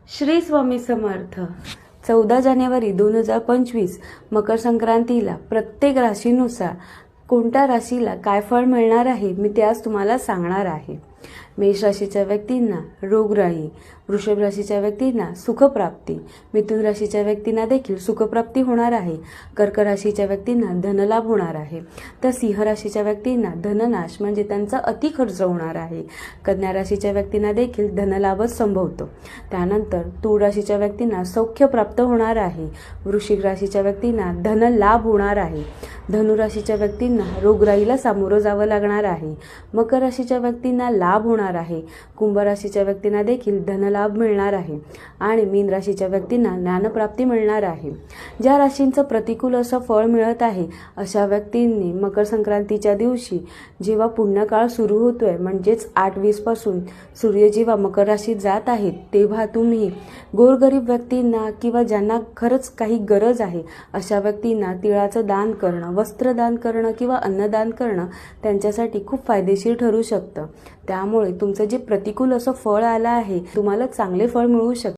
श्री स्वामी समर्थ. 14 जानेवारी 2025 मकर संक्रांतीला प्रत्येक राशीनुसार कोणत्या राशीला काय फळ मिळणार आहे मी ते आज तुम्हाला सांगणार आहे. मेष राशीच्या व्यक्तींना रोगराई, वृषभ राशीच्या व्यक्तींना सुखप्राप्ती, मिथुन राशीच्या व्यक्तींना देखील सुखप्राप्ती होणार आहे. कर्क राशीच्या व्यक्तींना धनलाभ होणार आहे. तर सिंह राशीच्या व्यक्तींना धननाश म्हणजे त्यांचा अति खर्च होणार आहे. कन्या राशीच्या व्यक्तींना देखील धनलाभच संभवतो. त्यानंतर तुळ राशीच्या व्यक्तींना सौख्य प्राप्त होणार आहे. वृश्चिक राशीच्या व्यक्तींना धनलाभ होणार आहे. धनु राशीच्या व्यक्तींना रोगराईला सामोरं जावं लागणार आहे. मकर राशीच्या व्यक्तींना लाभ होणार आहे. कुंभ राशीच्या व्यक्तींना देखील धनलाभ मिळणार आहे आणि मीन राशीच्या व्यक्तींना ज्ञानप्राप्ती मिळणार आहे. ज्या राशींचं प्रतिकूल असं फळ मिळत आहे अशा व्यक्तींनी मकर संक्रांतीच्या दिवशी जेव्हा पुण्यकाळ सुरू होतोय म्हणजेच 8:20 पासून सूर्य जेव्हा मकर राशीत जात आहेत तेव्हा तुम्ही गोरगरीब व्यक्तींना किंवा ज्यांना खरंच काही गरज आहे अशा व्यक्तींना तिळाचं दान करणं, वस्त्रदान करणं किंवा अन्नदान करणं त्यांच्यासाठी खूप फायदेशीर ठरू शकतं. त्यामुळे तुमचं जे प्रतिकूल असं फळ आलं आहे तुम्हाला चांगले फळ मिळू शकते.